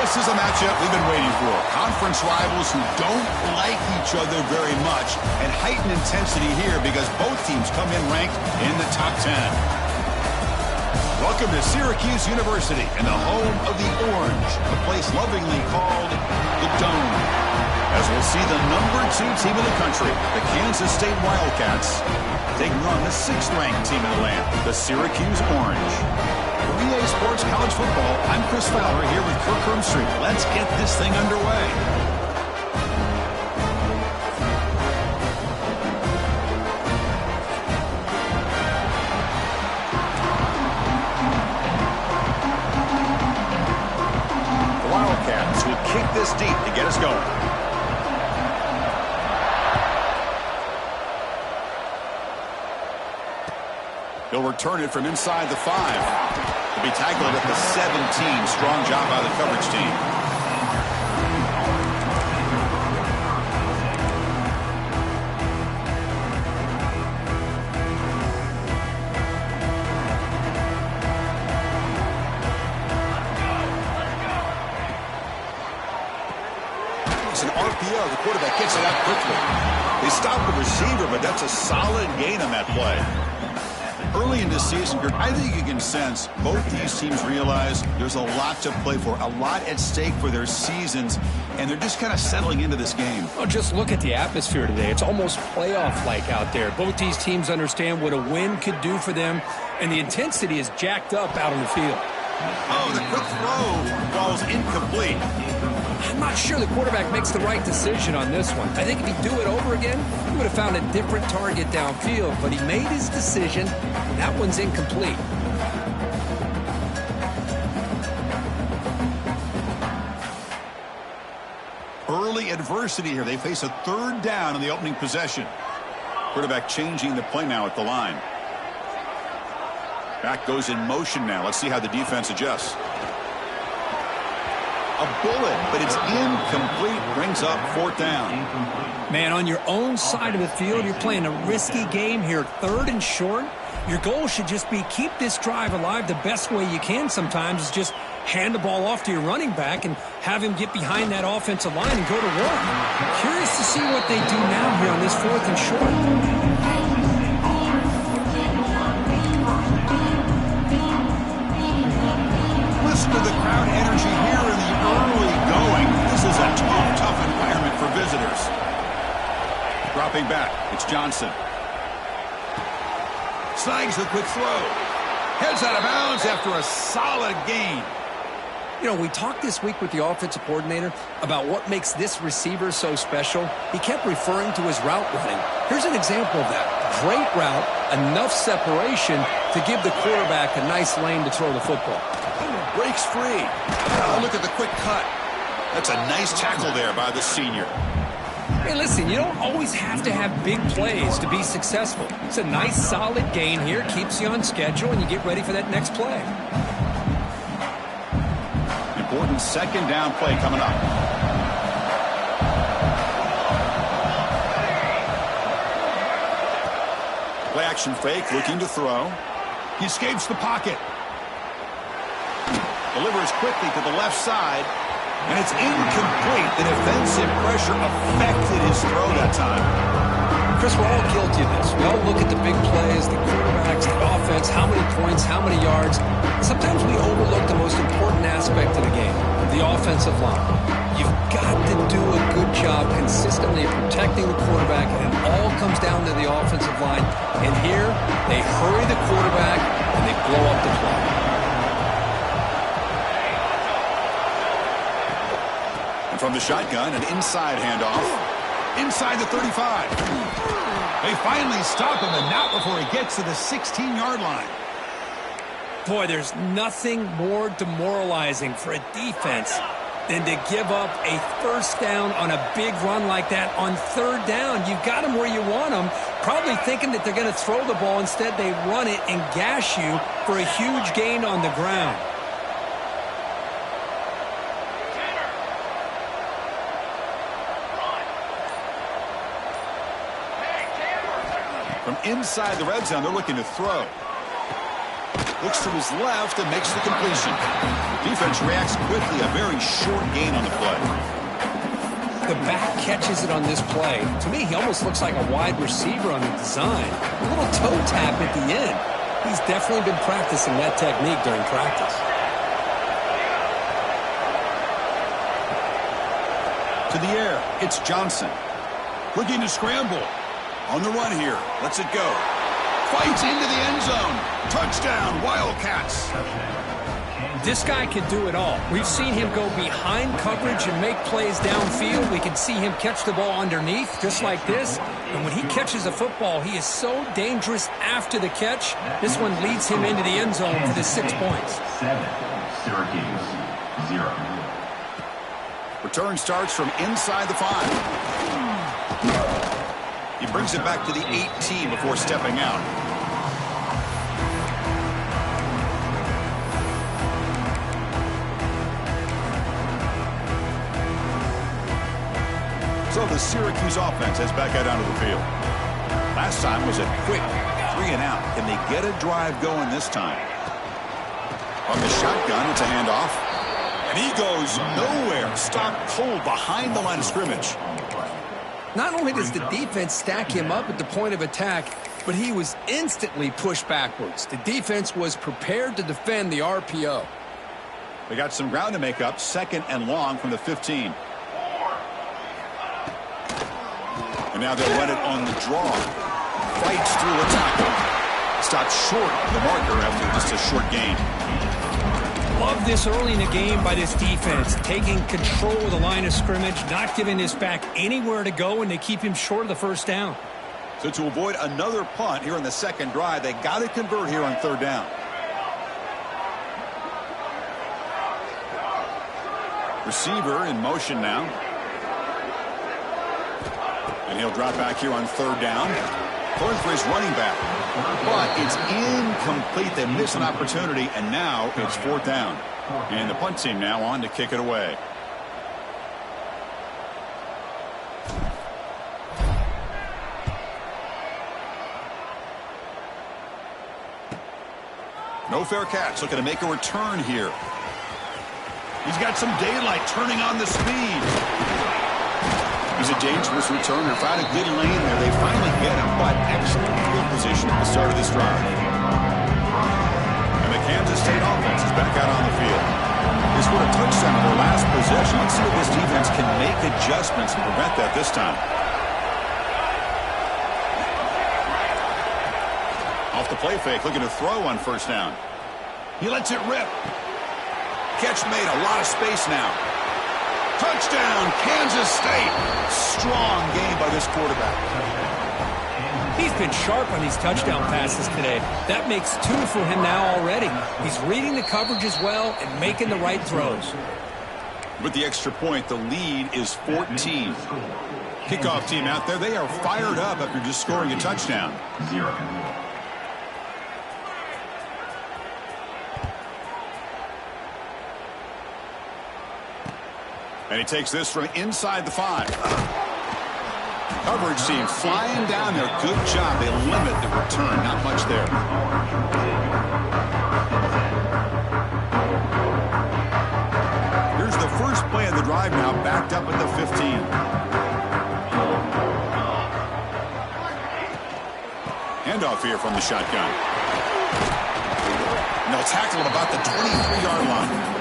This is a matchup we've been waiting for. Conference rivals who don't like each other very much, and heightened intensity here because both teams come in ranked in the top 10. Welcome to Syracuse University and the home of the Orange, a place lovingly called the Dome. As we'll see the #2 team in the country, the Kansas State Wildcats, taking on the 6th-ranked team in the land, the Syracuse Orange. For EA Sports College Football, I'm Chris Fowler here with Kirk Herbstreit. Let's get this thing underway. The Wildcats will kick this deep to get us going. He'll return it from inside the 5. He'll be tackled at the 17. Strong job by the coverage team. It's an RPO. The quarterback gets it out quickly. They stop the receiver, but that's a solid gain on that play. Early in this season, I think you can sense both these teams realize there's a lot to play for, a lot at stake for their seasons, and they're just kind of settling into this game. Well, just look at the atmosphere today. It's almost playoff-like out there. Both these teams understand what a win could do for them, and the intensity is jacked up out on the field. Oh, the quick throw falls incomplete. I'm not sure the quarterback makes the right decision on this one. I think if he'd do it over again, he would have found a different target downfield, but he made his decision. That one's incomplete. Early adversity here. They face a 3rd down in the opening possession. Quarterback changing the play now at the line. Back goes in motion now. Let's see how the defense adjusts. A bullet, but it's incomplete. Brings up 4th down. Man, on your own side of the field, you're playing a risky game here. 3rd and short. Your goal should just be keep this drive alive the best way you can sometimes is just hand the ball off to your running back and have him get behind that offensive line and go to work. Curious to see what they do now here on this 4th and short. Listen to the crowd energy here in the early going. This is a tough environment for visitors. Dropping back, it's Johnson. Snags the quick throw. Heads out of bounds after a solid gain. You know, we talked this week with the offensive coordinator about what makes this receiver so special. He kept referring to his route running. Here's an example of that. Great route, enough separation to give the quarterback a nice lane to throw the football. Breaks free. Oh, look at the quick cut. That's a nice tackle there by the senior. Hey, listen, you don't always have to have big plays to be successful. It's a nice, solid gain here. Keeps you on schedule, and you get ready for that next play. Important 2nd down play coming up. Play action fake, looking to throw. He escapes the pocket. Delivers quickly to the left side, and it's incomplete. The defensive pressure affected his throw that time. Chris, we're all guilty of this. We all look at the big plays, the quarterbacks, the offense, how many points, how many yards. Sometimes we overlook the most important aspect of the game, the offensive line. You've got to do a good job consistently protecting the quarterback, and it all comes down to the offensive line. And here, they hurry the quarterback, and they blow up the play. From the shotgun, an inside handoff. Inside the 35. They finally stop him, and not before he gets to the 16-yard line. Boy, there's nothing more demoralizing for a defense than to give up a 1st down on a big run like that on 3rd down. You've got them where you want them, probably thinking that they're going to throw the ball. Instead, they run it and gash you for a huge gain on the ground. From inside the red zone, they're looking to throw. Looks to his left and makes the completion. Defense reacts quickly. A very short gain on the play. The back catches it on this play. To me, he almost looks like a wide receiver on the design. A little toe tap at the end. He's definitely been practicing that technique during practice. To the air, it's Johnson. Looking to scramble. On the run here. Lets it go. Fights into the end zone. Touchdown, Wildcats. This guy can do it all. We've seen him go behind coverage and make plays downfield. We can see him catch the ball underneath, just like this. And when he catches a football, he is so dangerous after the catch. This one leads him into the end zone for the 6 points. 7, Syracuse, 0. Return starts from inside the 5. He brings it back to the 18 before stepping out. So the Syracuse offense heads back out onto the field. Last time was a quick 3 and out. Can they get a drive going this time? On the shotgun, it's a handoff. And he goes nowhere. Stopped cold behind the line of scrimmage. Not only does the defense stack him up at the point of attack, but he was instantly pushed backwards. The defense was prepared to defend the RPO. They got some ground to make up. 2nd and long from the 15. And now they'll run it on the draw. Fights through a tackle. Stopped short of the marker after just a short gain. Love this early in the game by this defense, taking control of the line of scrimmage, not giving this back anywhere to go, and they keep him short of the first down. So to avoid another punt here in the second drive, they got to convert here on 3rd down. Receiver in motion now. And he'll drop back here on 3rd down. Going for his running back. But it's incomplete. They miss an opportunity, and now it's 4th down. And the punt team now on to kick it away. No fair catch. Looking to make a return here. He's got some daylight turning on the speed. He's a dangerous returner. Found a good lane there. They finally get him, but excellent field position at the start of this drive. And the Kansas State offense is back out on the field. They scored a touchdown on their last possession. Let's see if this defense can make adjustments and prevent that this time. Off the play fake, looking to throw on 1st down. He lets it rip. Catch made, a lot of space now. Touchdown, Kansas State. Strong game by this quarterback. He's been sharp on these touchdown passes today. That makes 2 for him now already. He's reading the coverage as well and making the right throws. With the extra point, the lead is 14. Kickoff team out there, they are fired up after just scoring a touchdown. 0. And he takes this from inside the 5. Coverage team flying down there. Good job. They limit the return. Not much there. Here's the first play of the drive now, backed up at the 15. Handoff here from the shotgun. And they'll tackle at about the 23-yard line.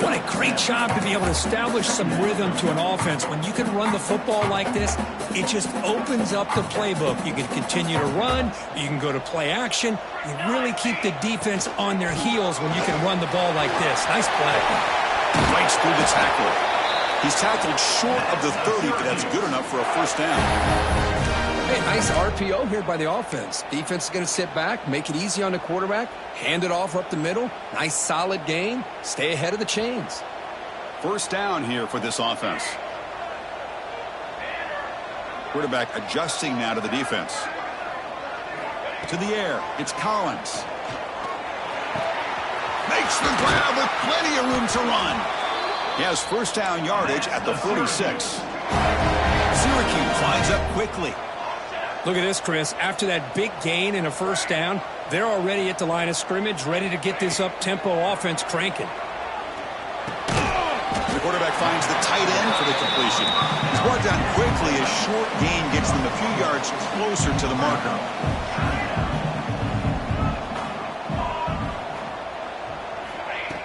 What a great job to be able to establish some rhythm to an offense. When you can run the football like this, it just opens up the playbook. You can continue to run. You can go to play action. You really keep the defense on their heels when you can run the ball like this. Nice play. Fights through the tackle. He's tackled short of the 30, but that's good enough for a 1st down. Hey, nice RPO here by the offense. Defense is going to sit back, make it easy on the quarterback, hand it off up the middle. Nice solid gain. Stay ahead of the chains. 1st down here for this offense. Quarterback adjusting now to the defense. To the air, it's Collins. Makes the grab with plenty of room to run. He has 1st down yardage at the 46. Syracuse lines up quickly. Look at this, Chris. After that big gain and a first down, they're already at the line of scrimmage, ready to get this up-tempo offense cranking. The quarterback finds the tight end for the completion. He's brought down quickly. A short gain gets them a few yards closer to the marker.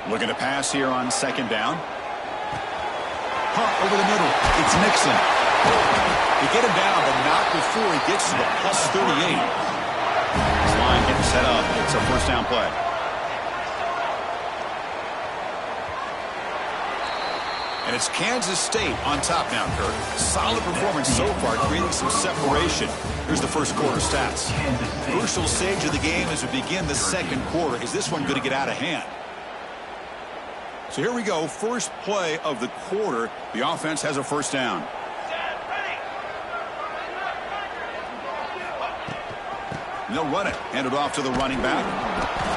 Looking to pass here on second down. Hunt over the middle. It's Mixon. They get him down, but not before he gets to the plus 38. His line getting set up. It's a first down play. And it's Kansas State on top now, Kurt. Solid performance so far, creating some separation. Here's the first quarter stats. Crucial stage of the game as we begin the second quarter. Is this one going to get out of hand? So here we go. First play of the quarter. The offense has a first down. And they'll run it. Hand it off to the running back.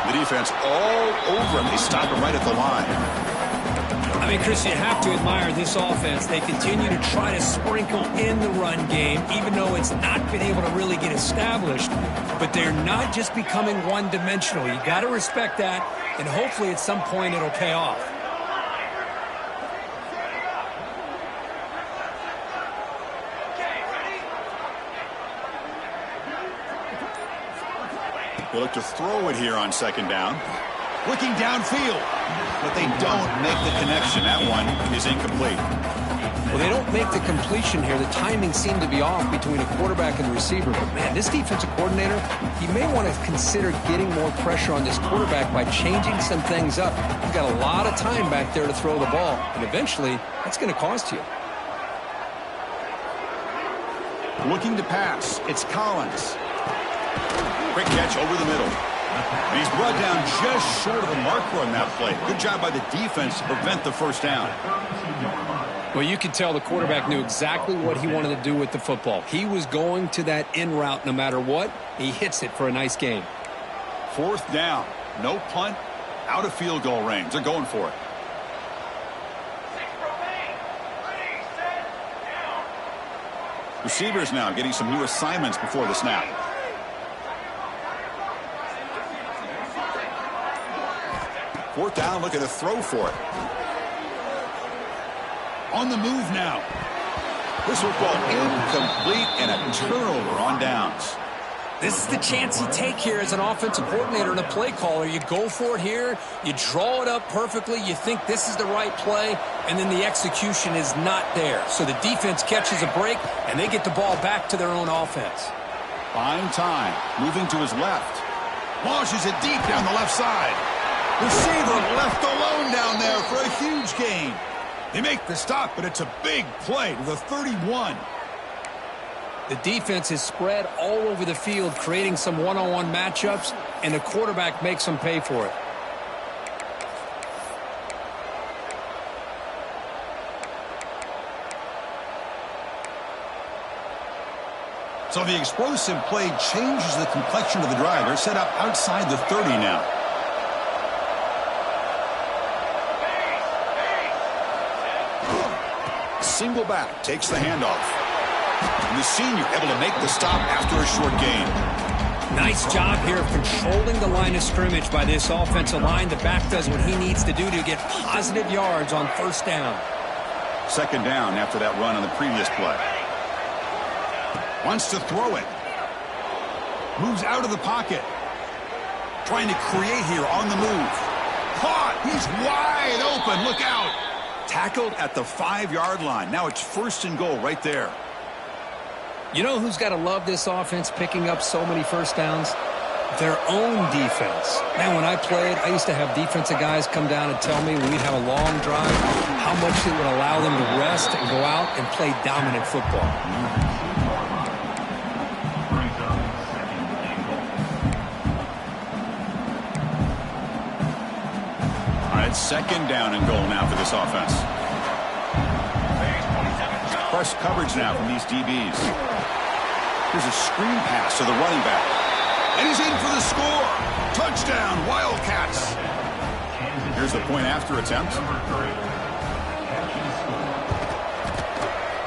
The defense all over him. They stop him right at the line. I mean, Chris, you have to admire this offense. They continue to try to sprinkle in the run game, even though it's not been able to really get established. But they're not just becoming one-dimensional. You got to respect that, and hopefully at some point it'll pay off. They look to throw it here on second down. Looking downfield, but they don't make the connection. That one is incomplete. Well, they don't make the completion here. The timing seemed to be off between a quarterback and the receiver. But, man, this defensive coordinator, he may want to consider getting more pressure on this quarterback by changing some things up. You've got a lot of time back there to throw the ball, and eventually that's going to cost you. Looking to pass. It's Collins. Quick catch over the middle. And he's brought down just short of the marker on that play. Good job by the defense to prevent the first down. Well, you could tell the quarterback knew exactly what he wanted to do with the football. He was going to that in route no matter what. He hits it for a nice gain. Fourth down. No punt. Out of field goal range. They're going for it. Receivers now getting some new assignments before the snap. Fourth down, looking to throw for it. On the move now. This football incomplete and a turnover on downs. This is the chance you take here as an offensive coordinator and a play caller. You go for it here. You draw it up perfectly. You think this is the right play, and then the execution is not there. So the defense catches a break, and they get the ball back to their own offense. Buying time. Moving to his left. Launches it deep down the left side. Receiver left alone down there for a huge gain. They make the stop, but it's a big play to the 31. The defense is spread all over the field, creating some one-on-one matchups, and the quarterback makes them pay for it. So the explosive play changes the complexion of the drive. They're set up outside the 30 now. Single back takes the handoff. And the senior able to make the stop after a short gain. Nice job here of controlling the line of scrimmage by this offensive line. The back does what he needs to do to get positive yards on first down. Second down after that run on the previous play. Wants to throw it. Moves out of the pocket. Trying to create here on the move. Caught. He's wide open. Look out. Tackled at the 5-yard line. Now it's first and goal right there. You know who's got to love this offense picking up so many first downs? Their own defense. Man, when I played, I used to have defensive guys come down and tell me when we'd have a long drive how much it would allow them to rest and go out and play dominant football. It's second down and goal now for this offense. Press coverage now from these DBs. Here's a screen pass to the running back. And he's in for the score. Touchdown, Wildcats. Here's the point after attempt.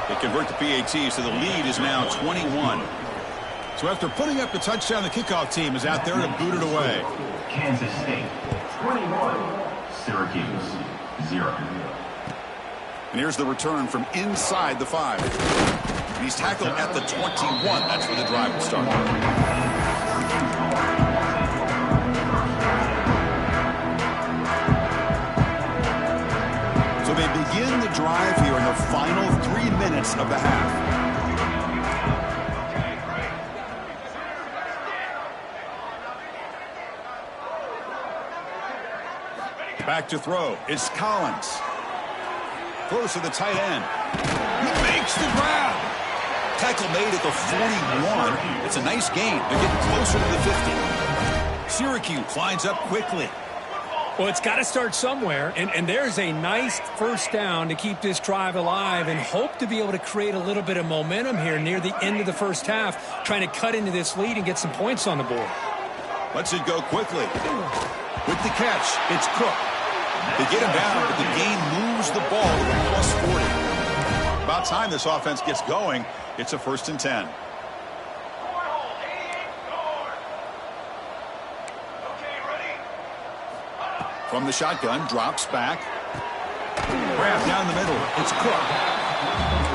They convert the PAT, so the lead is now 21. So after putting up the touchdown, the kickoff team is out there to boot it away. Kansas State 21, Syracuse 0. And here's the return from inside the 5. And he's tackled at the 21. That's where the drive will start. So they begin the drive here in the final 3 minutes of the half. Back to throw. It's Collins. Throws to the tight end. He makes the grab. Tackle made at the 41. It's a nice gain. They're getting closer to the 50. Syracuse lines up quickly. Well, it's got to start somewhere, and there's a nice first down to keep this drive alive and hope to be able to create a little bit of momentum here near the end of the first half, trying to cut into this lead and get some points on the board. Lets it go quickly. With the catch, it's Cook. They get him down, but the gain moves the ball to the plus 40. About time this offense gets going. It's a 1st and 10. From the shotgun, drops back. Grab down the middle. It's Cook.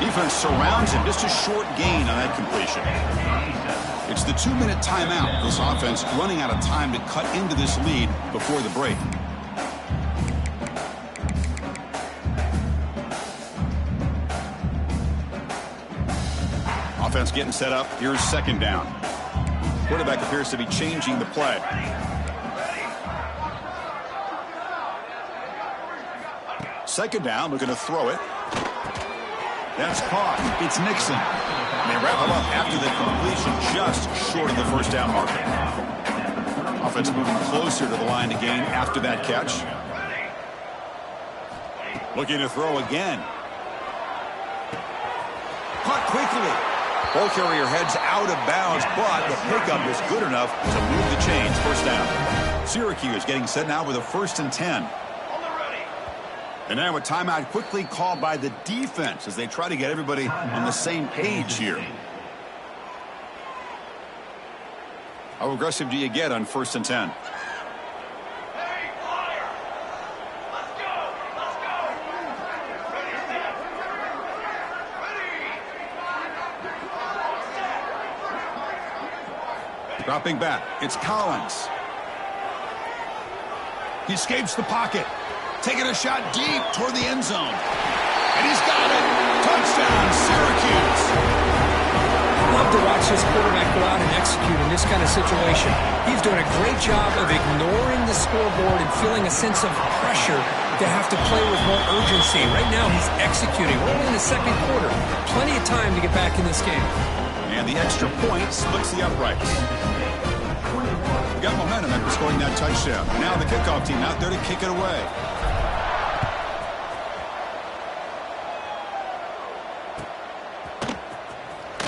Defense surrounds him. Just a short gain on that completion. It's the 2-minute timeout. This offense running out of time to cut into this lead before the break. Offense getting set up. Here's 2nd down. Quarterback appears to be changing the play. Second down, looking to throw it. That's caught. It's Nixon. And they wrap him up after the completion, just short of the first down marker. Offense moving closer to the line to gain after that catch. Looking to throw again. Caught quickly. Ball carrier heads out of bounds, but the pickup is good enough to move the chains. First down. Syracuse getting set now with a 1st and 10. And now a timeout quickly called by the defense as they try to get everybody on the same page here. How aggressive do you get on 1st and 10? Dropping back, it's Collins. He escapes the pocket. Taking a shot deep toward the end zone. And he's got it. Touchdown, Syracuse. Love to watch this quarterback go out and execute in this kind of situation. He's doing a great job of ignoring the scoreboard and feeling a sense of pressure to have to play with more urgency. Right now, he's executing. We're only in the 2nd quarter. Plenty of time to get back in this game. And the extra point splits the uprights. We got momentum after scoring that touchdown. Now the kickoff team out there to kick it away.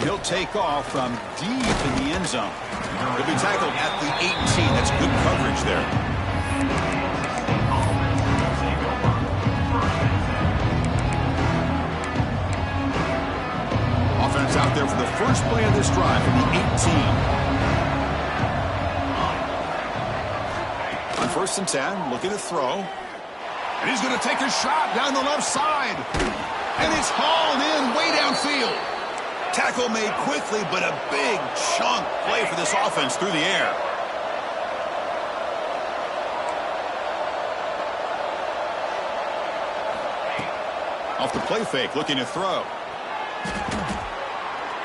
He'll take off from deep in the end zone. He'll be tackled at the 18. That's good coverage there. Offense out there for the first play of this drive from the 18. On 1st and 10, looking to throw. And he's going to take a shot down the left side. And it's hauled in way downfield. Tackle made quickly, but a big chunk play for this offense through the air. Off the play fake, looking to throw.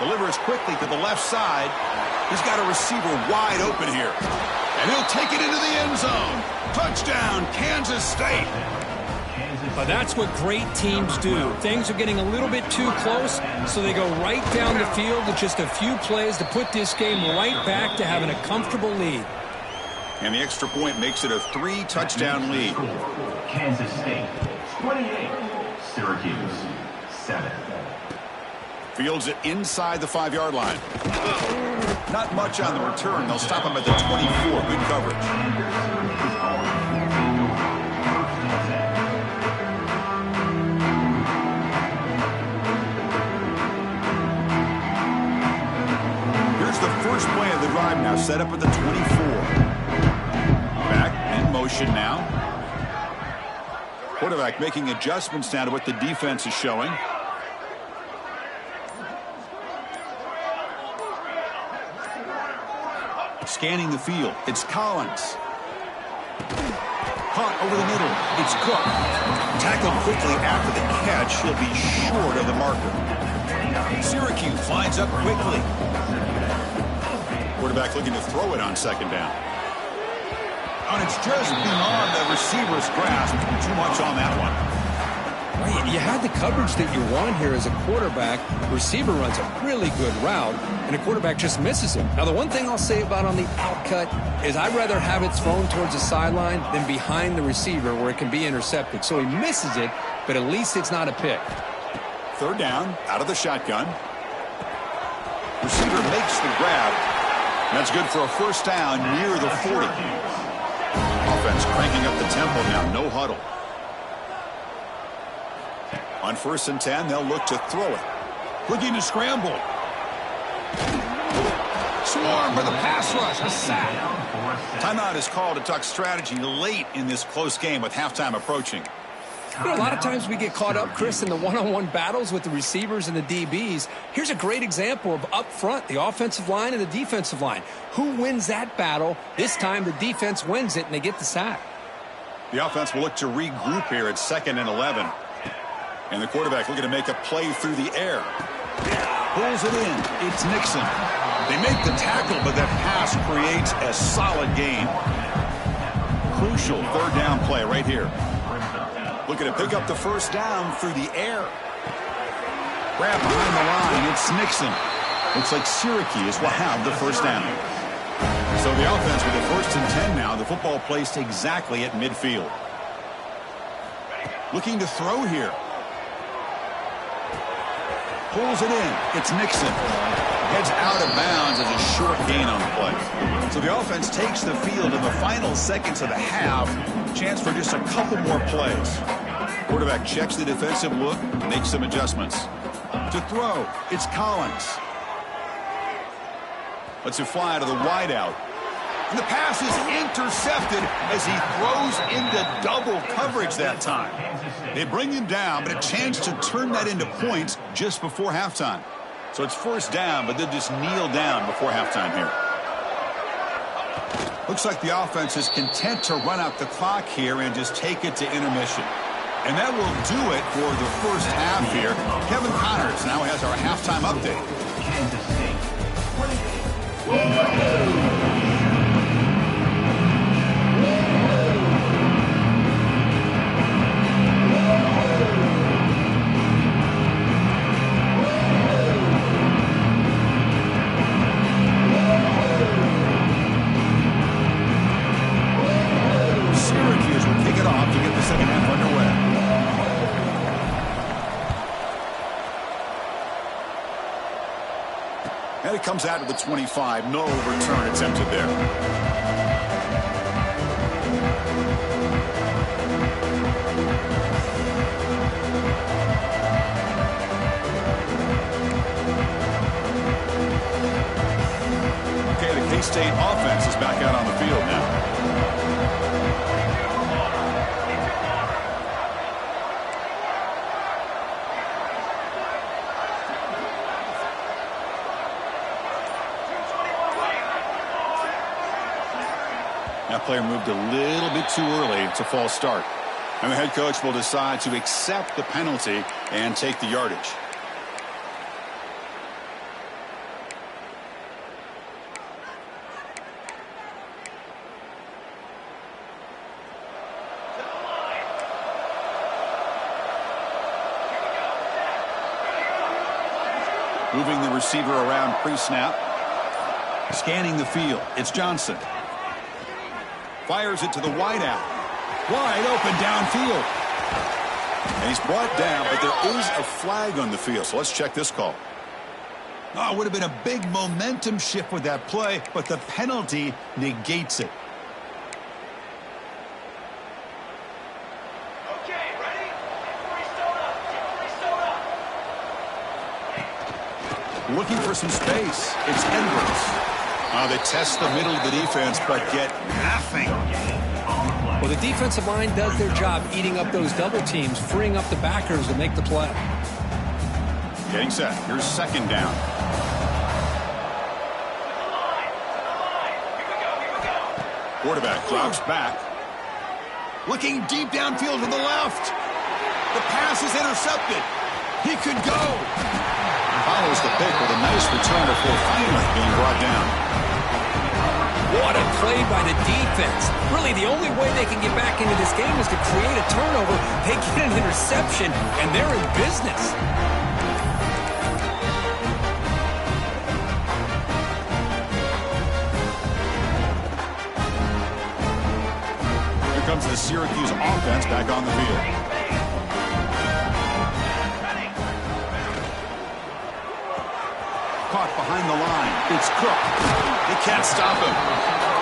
Delivers quickly to the left side. He's got a receiver wide open here. And he'll take it into the end zone. Touchdown, Kansas State. But that's what great teams do. Things are getting a little bit too close, so they go right down the field with just a few plays to put this game right back to having a comfortable lead. And the extra point makes it a 3-touchdown lead. Kansas State 28, Syracuse 7. Fields it inside the 5-yard line. Not much on the return. They'll stop him at the 24. Good coverage. set up at the 24. Back in motion now. Quarterback making adjustments now to what the defense is showing. Scanning the field. It's Collins. Caught over the middle. It's Cook. Tackled quickly after the catch. He'll be short of the marker. Syracuse lines up quickly. Quarterback looking to throw it on second down. And it's just beyond the receiver's grasp. Too much on that one. You had the coverage that you want here as a quarterback. Receiver runs a really good route, and a quarterback just misses him. Now, the one thing I'll say about on the outcut is I'd rather have it thrown towards the sideline than behind the receiver where it can be intercepted. So he misses it, but at least it's not a pick. Third down, out of the shotgun. Receiver makes the grab. That's good for a first down near the 40. Offense cranking up the tempo now, no huddle. On 1st and 10, they'll look to throw it. Looking to scramble. Swarm for the pass rush. A sack. Timeout is called to talk strategy late in this close game with halftime approaching. You know, a lot of times we get caught up, Chris, in the one-on-one battles with the receivers and the DBs. Here's a great example of up front, the offensive line and the defensive line. Who wins that battle? This time the defense wins it, and they get the sack. The offense will look to regroup here at 2nd and 11. And the quarterback looking to make a play through the air. Pulls it in. It's Nixon. They make the tackle, but that pass creates a solid gain. Crucial third down play right here. Looking to pick up the first down through the air. Grab behind the line. It's Nixon. Looks like Syracuse will have the first down. So the offense with the 1st and 10 now. The football placed exactly at midfield. Looking to throw here. Pulls it in. It's Nixon. Heads out of bounds as a short gain on the play. So the offense takes the field in the final seconds of the half. Chance for just a couple more plays. Quarterback checks the defensive look, makes some adjustments. To throw, it's Collins. Lets it fly to the wideout. And the pass is intercepted as he throws into double coverage that time. They bring him down, but a chance to turn that into points just before halftime. So it's first down, but they'll just kneel down before halftime here. Looks like the offense is content to run out the clock here and just take it to intermission. And that will do it for the first half here. Kevin Connors now has our halftime update. Kansas State. Syracuse will kick it off to get the second half underway. And it comes out to the 25. No return attempted there. Okay, the K-State offense is back out on the field now. That player moved a little bit too early. It's a false start. And the head coach will decide to accept the penalty and take the yardage. Moving the receiver around pre-snap. Scanning the field. It's Johnson. Fires it to the wideout. Wide open downfield. And he's brought down, but there is a flag on the field. So let's check this call. Oh, it would have been a big momentum shift with that play, but the penalty negates it. Okay, ready? Restart up. Looking for some space. It's Edwards. They test the middle of the defense, but get nothing. Well, the defensive line does their job eating up those double teams, freeing up the backers to make the play. Getting set. Here's second down. Quarterback drops back. Looking deep downfield to the left. The pass is intercepted. He could go. Follows the pick with a nice return before finally being brought down. What a play by the defense. Really, the only way they can get back into this game is to create a turnover. They get an interception, and they're in business. Here comes the Syracuse offense back on the field. Caught behind the line. It's Cook. They can't stop him.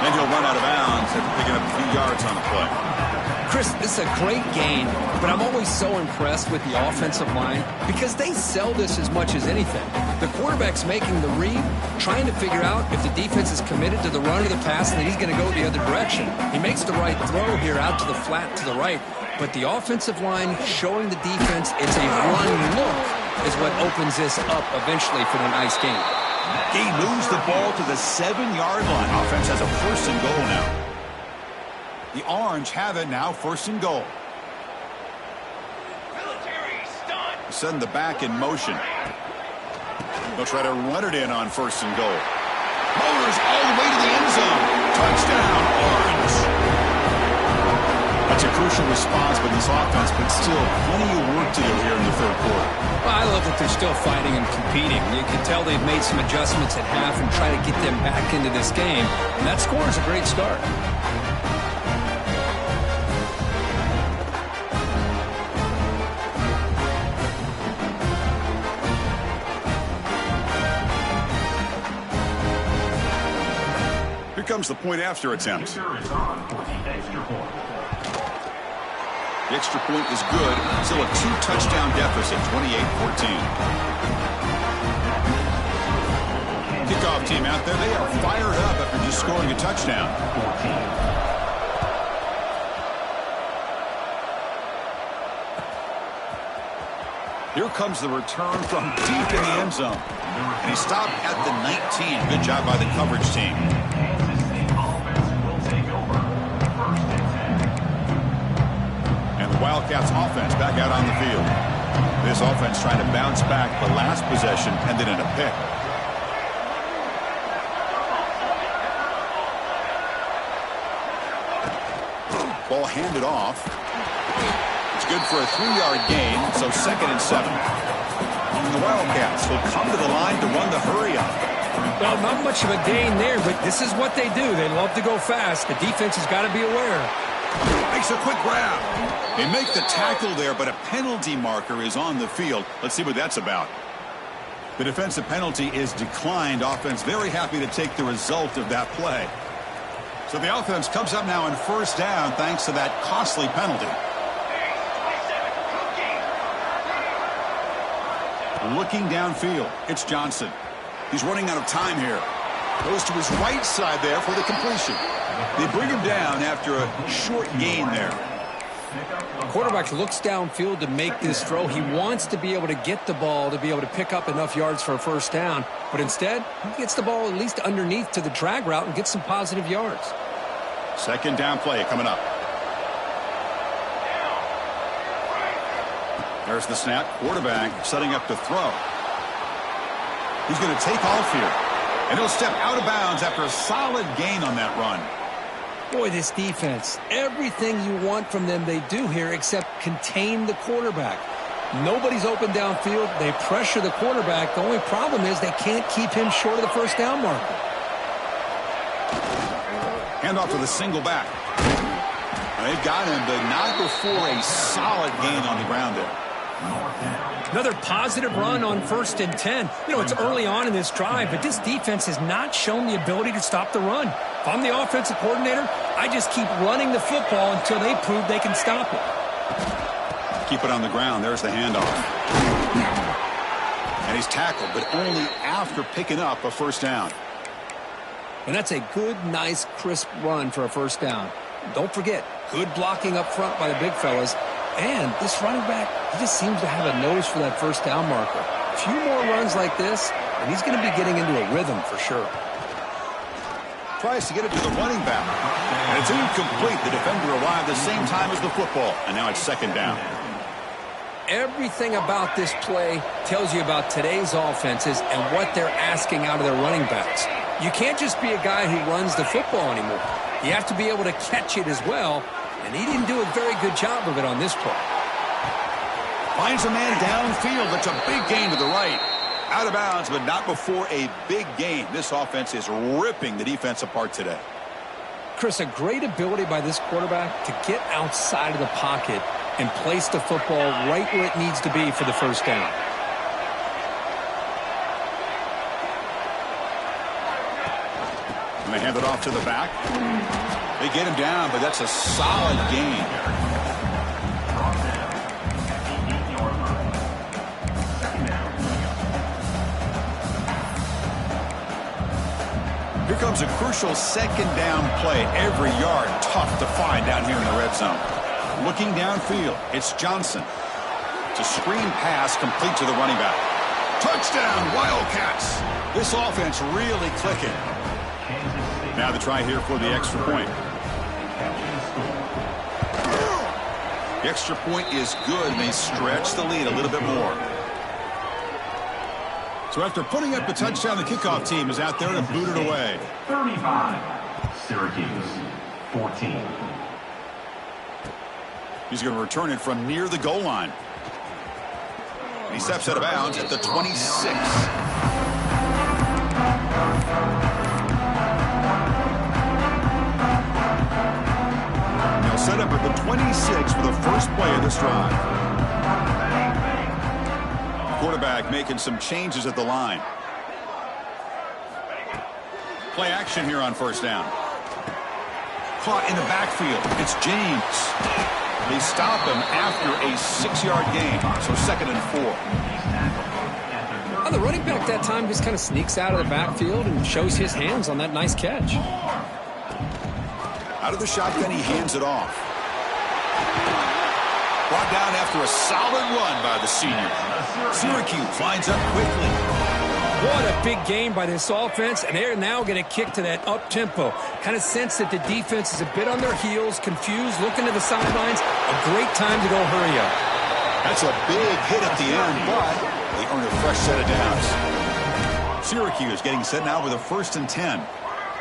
Then he'll run out of bounds after picking up a few yards on the play. Chris, this is a great game, but I'm always so impressed with the offensive line because they sell this as much as anything. The quarterback's making the read, trying to figure out if the defense is committed to the run or the pass and that he's going to go the other direction. He makes the right throw here out to the flat to the right, but the offensive line showing the defense it's a run look is what opens this up eventually for the nice game. He moves the ball to the 7-yard line. Offense has a first and goal now. The Orange have it now, first and goal. Send the back in motion. They'll try to run it in on first and goal. Motors all the way to the end zone. Touchdown, Orange. That's a crucial response by this offense, but still plenty of work to do here in the third quarter. Well, I love that they're still fighting and competing. You can tell they've made some adjustments at half and try to get them back into this game. And that score is a great start. Here comes the point after attempt. The extra point is good. Still a 2-touchdown deficit, 28-14. Kickoff team out there. They are fired up after just scoring a touchdown. Here comes the return from deep in the end zone. And he stopped at the 19. Good job by the coverage team. Wildcats offense back out on the field. This offense trying to bounce back the last possession and then in a pick. Ball handed off. It's good for a 3-yard gain, so 2nd and 7. And the Wildcats will come to the line to run the hurry up. Well, not much of a gain there, but this is what they do. They love to go fast. The defense has got to be aware. Makes a quick grab. They make the tackle there, but a penalty marker is on the field. Let's see what that's about. The defensive penalty is declined. Offense very happy to take the result of that play. So the offense comes up now in first down thanks to that costly penalty. Looking downfield, it's Johnson. He's running out of time here. Goes to his right side there for the completion. They bring him down after a short gain there. The quarterback looks downfield to make this throw. He wants to be able to get the ball to be able to pick up enough yards for a first down. But instead, he gets the ball at least underneath to the drag route and gets some positive yards. Second down play coming up. There's the snap. Quarterback setting up to throw. He's going to take off here. And he'll step out of bounds after a solid gain on that run. Boy, this defense, everything you want from them they do here except contain the quarterback. Nobody's open downfield. They pressure the quarterback. The only problem is they can't keep him short of the first down marker. Hand off to the single back. They've got him, but not before a solid gain on the ground there. Another positive run on 1st and 10. You know, it's early on in this drive, but this defense has not shown the ability to stop the run. If I'm the offensive coordinator, I just keep running the football until they prove they can stop it. Keep it on the ground. There's the handoff. And he's tackled, but only after picking up a first down. And that's a good, nice, crisp run for a first down. Don't forget, good blocking up front by the big fellas. And this running back, he just seems to have a nose for that first down marker. A few more runs like this, and he's going to be getting into a rhythm for sure. Tries to get it to the running back. And it's incomplete. The defender arrived the same time as the football. And now it's second down. Everything about this play tells you about today's offenses and what they're asking out of their running backs. You can't just be a guy who runs the football anymore. You have to be able to catch it as well, and he didn't do a very good job of it on this play. Finds a man downfield. That's a big gain to the right. Out of bounds, but not before a big gain. This offense is ripping the defense apart today. Chris, a great ability by this quarterback to get outside of the pocket and place the football right where it needs to be for the first down. And they hand it off to the back. They get him down, but that's a solid gain. Here comes a crucial second down play. Every yard tough to find down here in the red zone. Looking downfield, it's Johnson. It's a screen pass complete to the running back. Touchdown, Wildcats. This offense really clicking. Now the try here for the extra point. The extra point is good, and they stretch the lead a little bit more. So after putting up the touchdown, the kickoff team is out there to boot it away. 35, Syracuse, 14. He's going to return it from near the goal line. And he steps out of bounds at the 26. They'll set up at the 26 for the first play of this drive. Quarterback making some changes at the line. Play action here on first down. Caught in the backfield. It's James. They stop him after a 6-yard gain. So 2nd and 4. Well, the running back that time just kind of sneaks out of the backfield and shows his hands on that nice catch. Out of the shotgun, he hands it off. Brought down after a solid run by the senior. Syracuse lines up quickly. What a big game by this offense, and they're now going to kick to that up-tempo. Kind of sense that the defense is a bit on their heels, confused, looking to the sidelines. A great time to go hurry up. That's a big hit at the end, but they earn a fresh set of downs. Syracuse getting set now with a 1st and 10.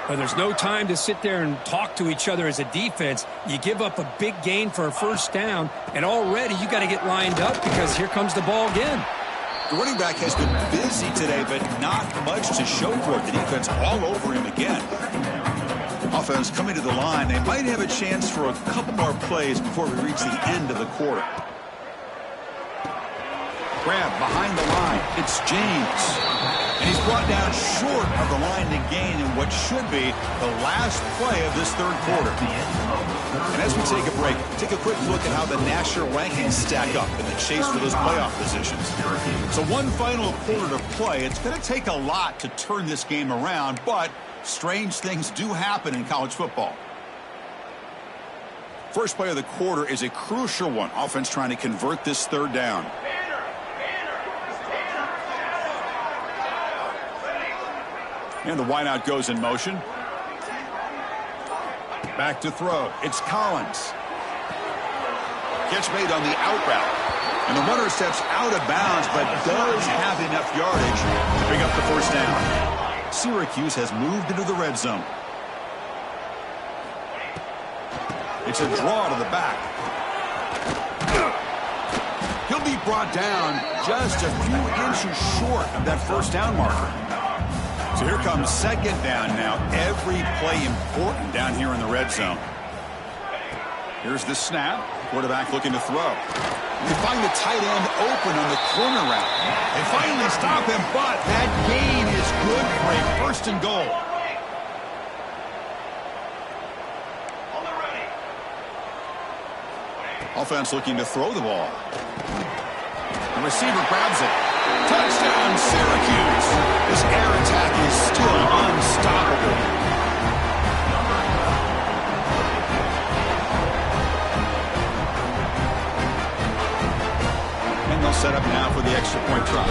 But there's no time to sit there and talk to each other as a defense. You give up a big gain for a first down, and already you got to get lined up because here comes the ball again. The running back has been busy today, but not much to show for it. The defense all over him again. Offense coming to the line. They might have a chance for a couple more plays before we reach the end of the quarter. Grab behind the line. It's James. And he's brought down short of the line to gain in what should be the last play of this third quarter. And as we take a break, take a quick look at how the national rankings stack up in the chase for those playoff positions. So one final quarter to play. It's going to take a lot to turn this game around, but strange things do happen in college football. First play of the quarter is a crucial one. Offense trying to convert this third down. And the wideout goes in motion. Back to throw. It's Collins. Catch made on the out route. And the runner steps out of bounds, but does have enough yardage to pick up the first down. Syracuse has moved into the red zone. It's a draw to the back. He'll be brought down just a few inches short of that first down marker. So here comes second down now. Every play important down here in the red zone. Here's the snap. Quarterback looking to throw. They find the tight end open on the corner route. They finally stop him, but that gain is good for a 1st and goal. Offense looking to throw the ball. The receiver grabs it. Touchdown, Syracuse. This air attack is still unstoppable. set up now for the extra point try.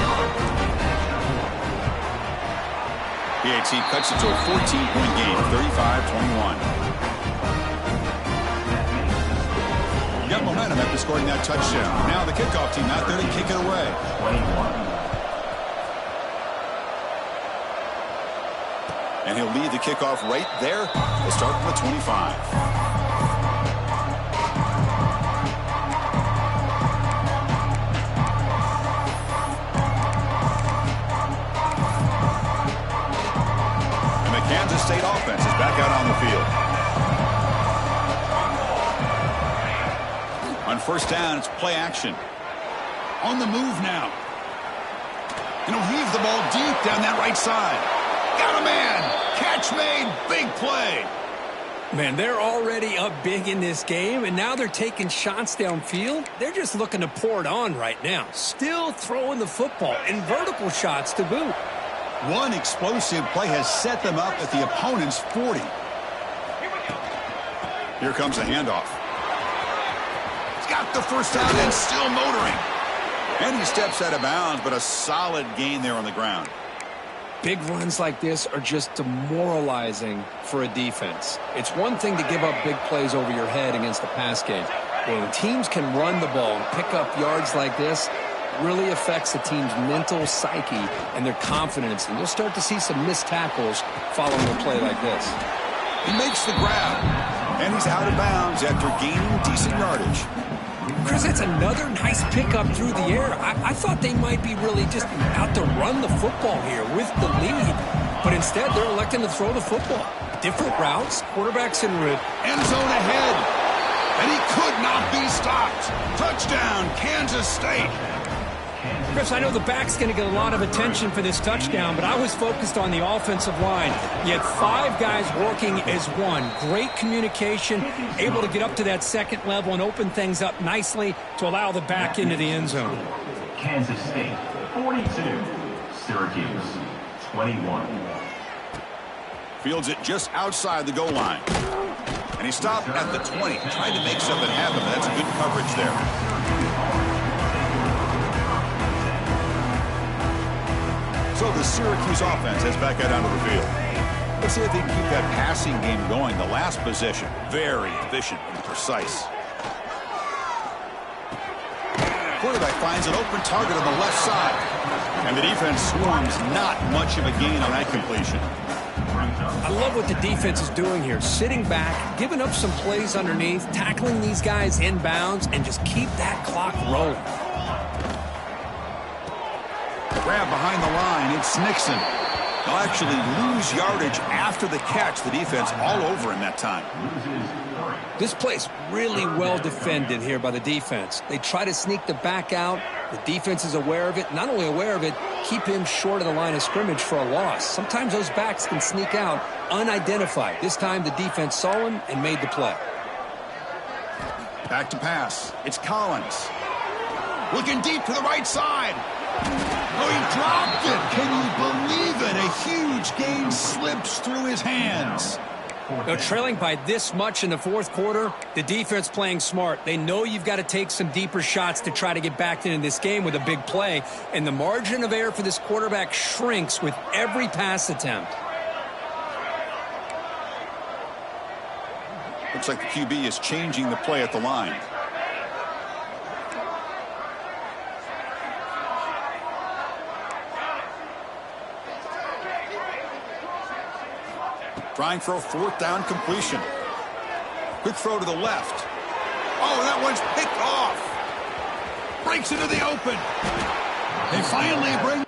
PAT cuts it to a 14-point game, 35-21. Got momentum after scoring that touchdown. Now the kickoff team out there to kick it away. 21. And he'll lead the kickoff right there. We'll start from the 25. And the Kansas State offense is back out on the field. On first down, it's play action. On the move now. And he'll heave the ball deep down that right side. Got a man. Catch made. Big play. Man, they're already up big in this game, and now they're taking shots downfield. They're just looking to pour it on right now. Still throwing the football, and vertical shots to boot. One explosive play has set them up at the opponent's 40. Here comes the handoff. He's got the first down and still motoring. And he steps out of bounds, but a solid gain there on the ground. Big runs like this are just demoralizing for a defense. It's one thing to give up big plays over your head against the pass game. But when teams can run the ball and pick up yards like this, it really affects the team's mental psyche and their confidence. And you'll start to see some missed tackles following a play like this. He makes the grab, and he's out of bounds after gaining decent yardage. Chris, that's another nice pickup through the air. I thought they might be really just out to run the football here with the lead. But instead, they're electing to throw the football. Different routes, quarterbacks en route. End zone ahead. And he could not be stopped. Touchdown, Kansas State. Chris, I know the back's going to get a lot of attention for this touchdown, but I was focused on the offensive line. You had 5 guys working as one. Great communication, able to get up to that second level and open things up nicely to allow the back into the end zone. Kansas State 42, Syracuse 21. Fields it just outside the goal line. And he stopped at the 20, trying to make something happen. That's good coverage there. So the Syracuse offense heads back out onto the field. Let's see if they can keep that passing game going. The last possession, very efficient and precise. Quarterback finds an open target on the left side. And the defense swarms, not much of a gain on that completion. I love what the defense is doing here. Sitting back, giving up some plays underneath, tackling these guys inbounds, and just keep that clock rolling. Grab behind the line. It's Nixon. They'll actually lose yardage after the catch. The defense all over him that time. This play's really well defended here by the defense. They try to sneak the back out. The defense is aware of it. Not only aware of it, keep him short of the line of scrimmage for a loss. Sometimes those backs can sneak out unidentified. This time the defense saw him and made the play. Back to pass. It's Collins. Looking deep to the right side. Oh, he dropped it. Can you believe it? A huge gain slips through his hands. Now, trailing by this much in the fourth quarter, the defense playing smart. They know you've got to take some deeper shots to try to get back into this game with a big play. And the margin of error for this quarterback shrinks with every pass attempt. Looks like the QB is changing the play at the line. Trying for a 4th down completion. Quick throw to the left. Oh, that one's picked off. Breaks into the open. They finally bring